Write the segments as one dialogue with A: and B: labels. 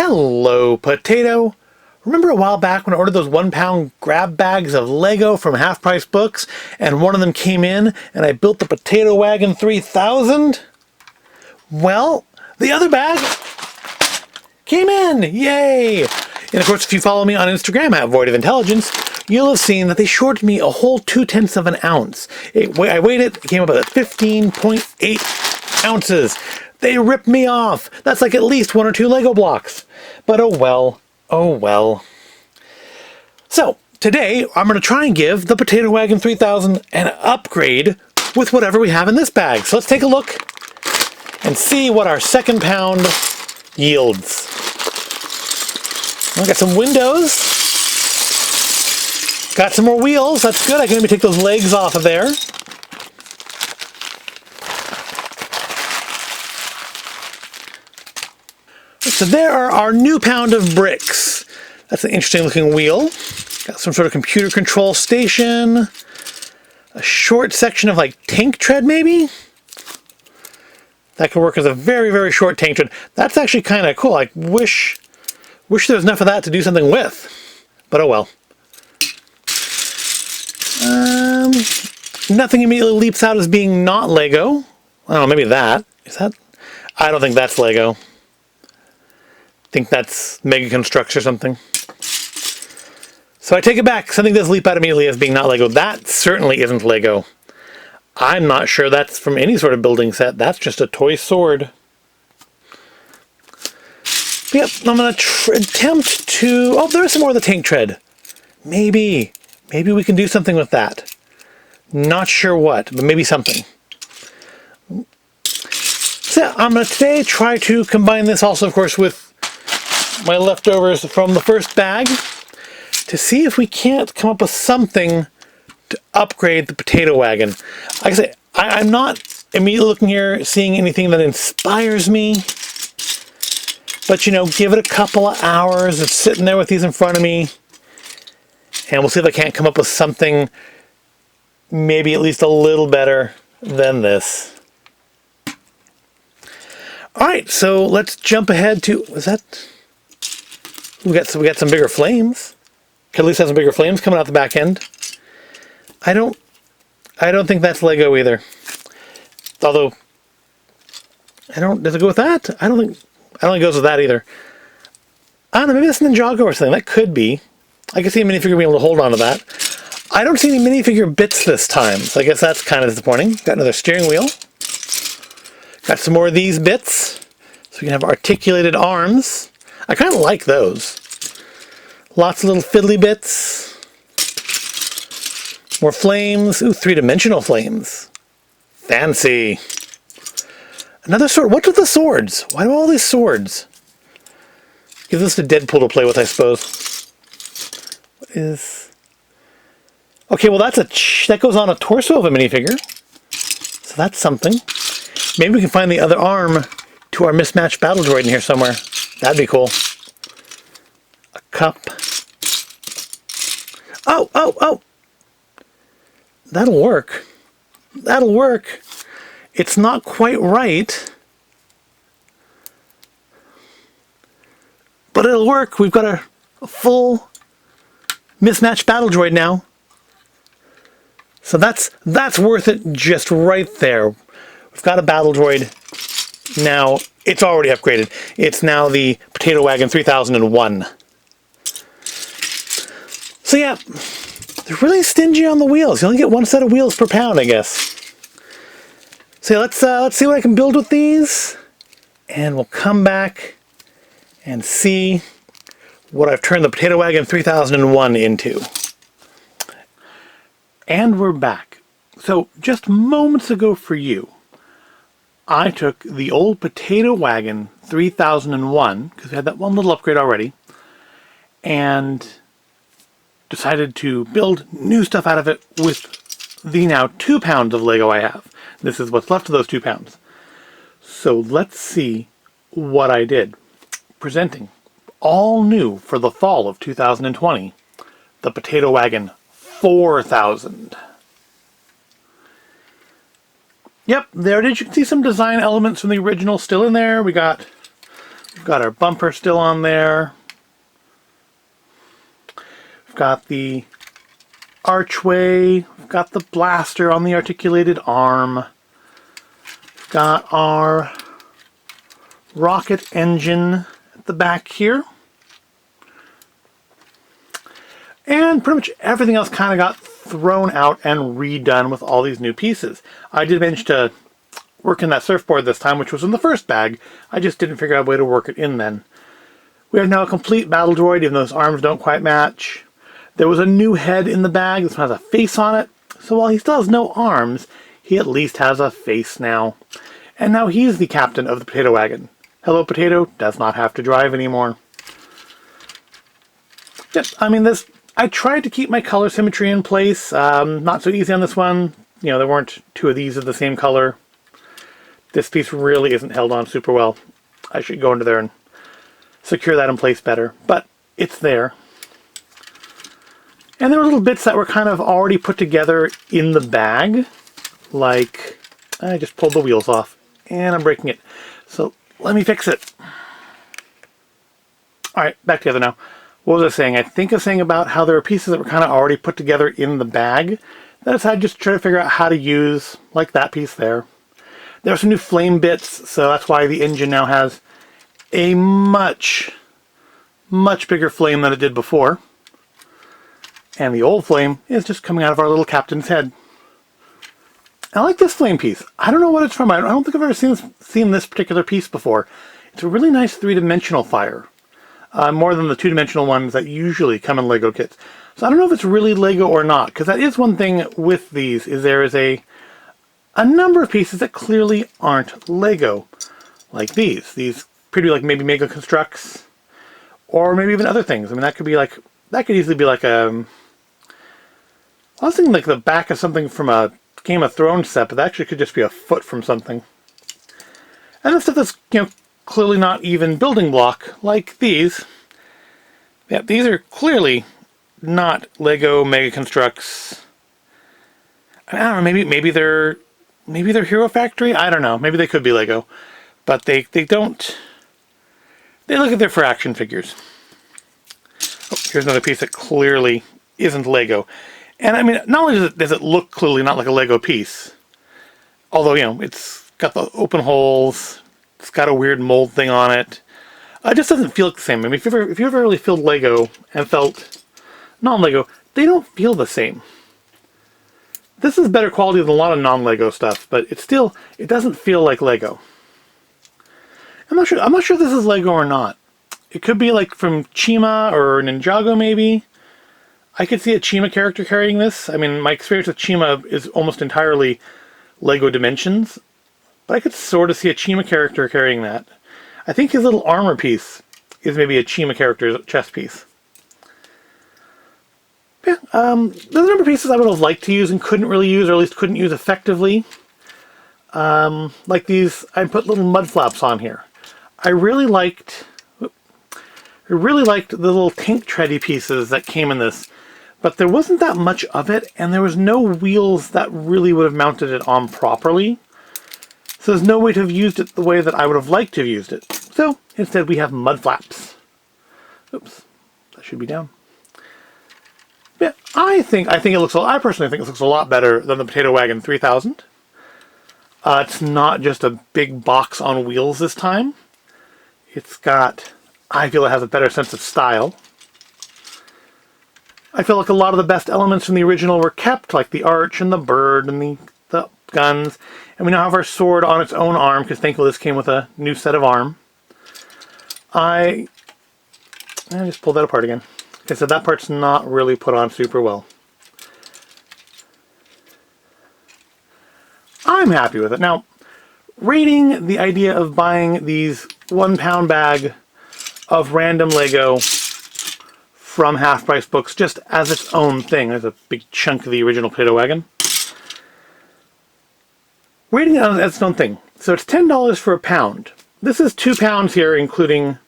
A: Hello, Potato. Remember a while back when I ordered those 1 pound grab bags of Lego from Half Price Books and one of them came in and I built the Potato Wagon 3000? Well, the other bag came in! Yay! And of course, if you follow me on Instagram at Void of Intelligence, you'll have seen that they shorted me a whole 0.2 of an ounce. I weighed it, it came up at 15.8 ounces. They ripped me off. That's like at least 1 or 2 Lego blocks. But oh well, oh well. So, today I'm going to try and give the Potato Wagon 3000 an upgrade with whatever we have in this bag. So let's take a look and see what our 2nd pound yields. I got some windows. Got some more wheels. That's good. I can maybe take those legs off of there. So there are our new pound of bricks. That's an interesting looking wheel. Got some sort of computer control station. A short section of like tank tread maybe? That could work as a very, very short tank tread. That's actually kind of cool. I wish there was enough of that to do something with. But oh well. Nothing immediately leaps out as being not Lego. I don't know, maybe that. Is that? I don't think that's Lego. I think that's Mega Constructs or something. So I take it back. Something does leap out immediately as being not Lego. That certainly isn't Lego. I'm not sure that's from any sort of building set. That's just a toy sword. Yep, I'm going to attempt to... Oh, there's some more of the tank tread. Maybe we can do something with that. Not sure what, but maybe something. So I'm going to today try to combine this also, of course, with my leftovers from the first bag to see if we can't come up with something to upgrade the Potato Wagon. Like I say, I'm not immediately looking here, seeing anything that inspires me. But, you know, give it a couple of hours. It's sitting there with these in front of me. And we'll see if I can't come up with something maybe at least a little better than this. Alright, so let's jump ahead to... Was that... We got some bigger flames. Could at least have some bigger flames coming out the back end. I don't think that's Lego either. Although... Does it go with that? I don't think it goes with that either. I don't know, maybe that's Ninjago or something. That could be. I can see a minifigure being able to hold on to that. I don't see any minifigure bits this time, so I guess that's kind of disappointing. Got another steering wheel. Got some more of these bits, so we can have articulated arms. I kind of like those. Lots of little fiddly bits. More flames. Ooh, 3-dimensional flames. Fancy. Another sword. What's with the swords? Why do all these swords? Give this to Deadpool to play with, I suppose. What is... Okay, well that goes on a torso of a minifigure. So that's something. Maybe we can find the other arm to our mismatched battle droid in here somewhere. That'd be cool. A cup. Oh! That'll work. That'll work. It's not quite right. But it'll work. We've got a full mismatched battle droid now. So that's worth it just right there. We've got a battle droid. Now, it's already upgraded. It's now the Potato Wagon 3001. So yeah, they're really stingy on the wheels. You only get 1 set of wheels per pound, I guess. So yeah, let's see what I can build with these. And we'll come back and see what I've turned the Potato Wagon 3001 into. And we're back. So just moments ago for you, I took the old Potato Wagon 3001, because we had that one little upgrade already, and decided to build new stuff out of it with the now 2 pounds of Lego I have. This is what's left of those 2 pounds. So let's see what I did. Presenting all new for the fall of 2020, the Potato Wagon 4000. Yep, there it is. You can see some design elements from the original still in there. We got We've got our bumper still on there. We've got the archway. We've got the blaster on the articulated arm. We've got our rocket engine at the back here. And pretty much everything else kind of got thrown out and redone with all these new pieces. I did manage to work in that surfboard this time, which was in the first bag. I just didn't figure out a way to work it in then. We have now a complete battle droid, even though his arms don't quite match. There was a new head in the bag. This one has a face on it. So while he still has no arms, he at least has a face now. And now he's the captain of the Potato Wagon. Hello, Potato does not have to drive anymore. Yep, I mean, I tried to keep my color symmetry in place. Not so easy on this one. You know, there weren't two of these of the same color. This piece really isn't held on super well. I should go into there and secure that in place better. But it's there. And there were little bits that were kind of already put together in the bag. Like, I just pulled the wheels off. And I'm breaking it. So let me fix it. Alright, back together now. What was I saying? I think I was saying about how there were pieces that were kind of already put together in the bag that I decided just to try to figure out how to use, like that piece there. There are some new flame bits, so that's why the engine now has a much bigger flame than it did before. And the old flame is just coming out of our little captain's head. I like this flame piece. I don't know what it's from. I don't think I've ever seen this particular piece before. It's a really nice three-dimensional fire. More than the two-dimensional ones that usually come in Lego kits. So I don't know if it's really Lego or not, because that is one thing with these, is there is a number of pieces that clearly aren't Lego. Like these. These could be like maybe Mega Constructs, or maybe even other things. I mean, that could easily be like a... I was thinking like the back of something from a Game of Thrones set, but that actually could just be a foot from something. And the stuff that's, you know, clearly not even building block, like these. Yeah, these are clearly not Lego Mega Constructs. I don't know, maybe they're Hero Factory? I don't know. Maybe they could be Lego. But they don't... They look at their for action figures. Oh, here's another piece that clearly isn't Lego. And I mean, not only does it look clearly not like a Lego piece, although, you know, it's got the open holes, it's got a weird mold thing on it. It just doesn't feel like the same. I mean, if you ever really filled Lego and felt non-Lego, they don't feel the same. This is better quality than a lot of non-Lego stuff, but it doesn't feel like Lego. I'm not sure this is Lego or not. It could be like from Chima or Ninjago maybe. I could see a Chima character carrying this. I mean, my experience with Chima is almost entirely Lego Dimensions, but I could sort of see a Chima character carrying that. I think his little armor piece is maybe a Chima character's chest piece. Yeah, there's a number of pieces I would have liked to use and couldn't really use, or at least couldn't use effectively. Like these, I put little mud flaps on here. I really liked the little tank tready pieces that came in this, but there wasn't that much of it, and there was no wheels that really would have mounted it on properly. So there's no way to have used it the way that I would have liked to have used it. So instead we have mud flaps. Oops, that should be down. Yeah, I personally think it looks a lot better than the Potato Wagon 3000. It's not just a big box on wheels this time. I feel it has a better sense of style. I feel like a lot of the best elements from the original were kept, like the arch and the bird and the guns. And we now have our sword on its own arm, because thankfully this came with a new set of arm. I just pulled that apart again. Like I said, that part's not really put on super well. I'm happy with it. Now, rating the idea of buying these 1 pound bag of random Lego from Half Price Books just as its own thing. There's a big chunk of the original Potato Wagon. Rating it as its own thing. So it's $10 for a pound. This is 2 pounds here, including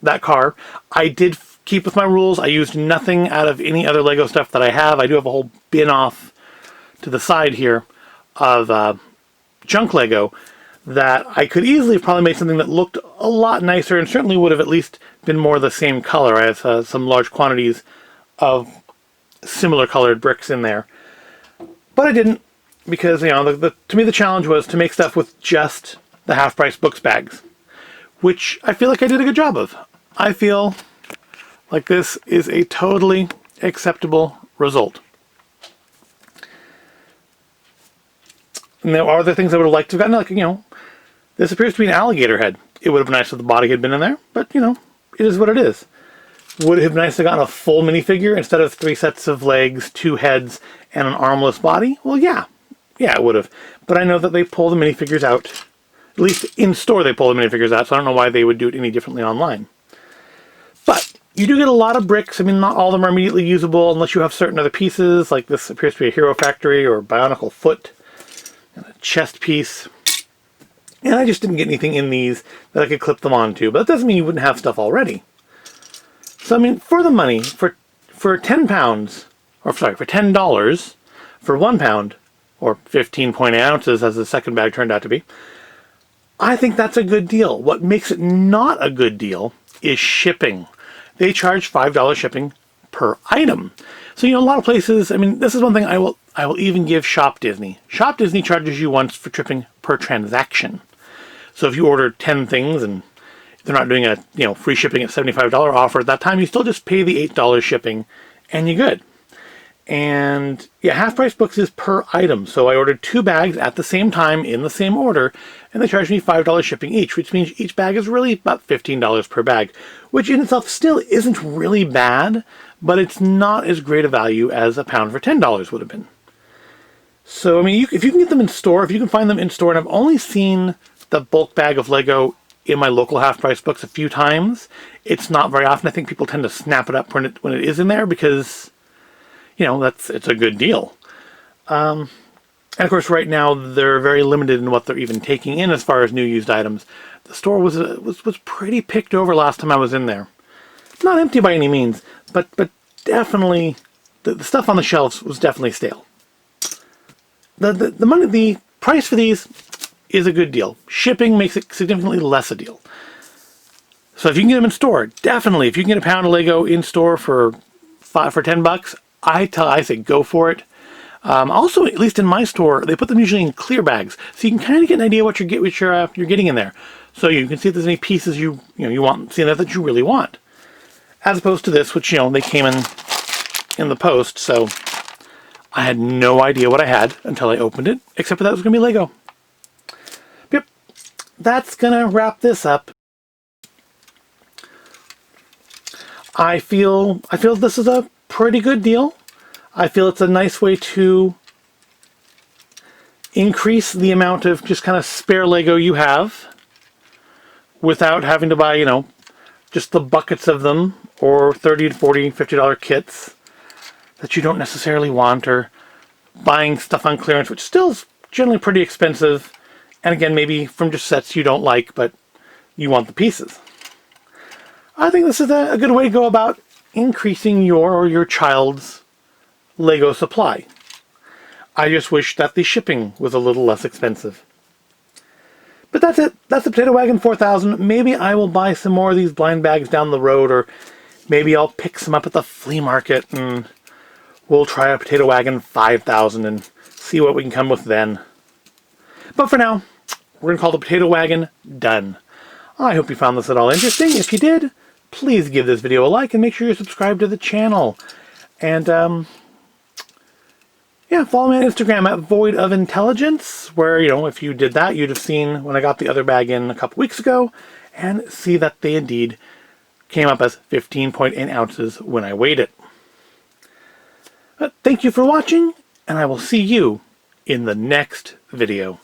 A: that car. I did keep with my rules. I used nothing out of any other Lego stuff that I have. I do have a whole bin off to the side here of junk Lego. that I could easily have probably made something that looked a lot nicer and certainly would have at least been more the same color. I have some large quantities of similar colored bricks in there. But I didn't, because, you know, to me the challenge was to make stuff with just the half-price books bags, which I feel like I did a good job of. I feel like this is a totally acceptable result. And there are other things I would have liked to have gotten, like, you know, this appears to be an alligator head. It would have been nice if the body had been in there, but, you know, it is what it is. Would it have been nice to have gotten a full minifigure instead of 3 sets of legs, 2 heads, and an armless body? Well, yeah. Yeah, it would have. But I know that they pull the minifigures out. At least in store they pull the minifigures out, so I don't know why they would do it any differently online. But you do get a lot of bricks. I mean, not all of them are immediately usable unless you have certain other pieces, like this appears to be a Hero Factory or Bionicle Foot, and a chest piece. And I just didn't get anything in these that I could clip them onto, but that doesn't mean you wouldn't have stuff already. So, I mean, for the money, for 10 pounds, or sorry, for $10, for 1 pound, or 15.8 ounces as the second bag turned out to be, I think that's a good deal. What makes it not a good deal is shipping. They charge $5 shipping per item. So, you know, a lot of places, I mean, this is one thing I will even give Shop Disney. Shop Disney charges you once for shipping per transaction. So if you order 10 things and they're not doing a, you know, free shipping at $75 offer at that time, you still just pay the $8 shipping and you're good. And yeah, half price books is per item. So I ordered 2 bags at the same time in the same order, and they charged me $5 shipping each, which means each bag is really about $15 per bag, which in itself still isn't really bad, but it's not as great a value as a pound for $10 would have been. So, I mean, if you can get them in store, if you can find them in store, and I've only seen the bulk bag of Lego in my local half-price books a few times. It's not very often. I think people tend to snap it up when it is in there because, you know, it's a good deal. And of course, right now they're very limited in what they're even taking in as far as new used items. The store was pretty picked over last time I was in there. Not empty by any means, but definitely the stuff on the shelves was definitely stale. The price for these is a good deal. Shipping makes it significantly less a deal. So if you can get them in store, definitely. If you can get a pound of Lego in store for $10, I say go for it. Also, at least in my store, they put them usually in clear bags, so you can kind of get an idea what you're getting in there. So you can see if there's any pieces you want, see that you really want, as opposed to this, which, you know, they came in the post. So I had no idea what I had until I opened it, except for that it was going to be Lego. Yep, that's going to wrap this up. I feel this is a pretty good deal. I feel it's a nice way to increase the amount of just kind of spare Lego you have without having to buy, you know, just the buckets of them or $30 to $40, $50 kits that you don't necessarily want, or buying stuff on clearance, which still is generally pretty expensive, and again, maybe from just sets you don't like, but you want the pieces. I think this is a good way to go about increasing your or your child's Lego supply. I just wish that the shipping was a little less expensive. But that's it. That's the Potato Wagon 4000. Maybe I will buy some more of these blind bags down the road, or maybe I'll pick some up at the flea market and we'll try a Potato Wagon 5000 and see what we can come with then. But for now, we're going to call the Potato Wagon done. I hope you found this at all interesting. If you did, please give this video a like and make sure you're subscribed to the channel. And, yeah, follow me on Instagram at Void of Intelligence, where, you know, if you did that, you'd have seen when I got the other bag in a couple weeks ago, and see that they indeed came up as 15.8 ounces when I weighed it. But thank you for watching, and I will see you in the next video.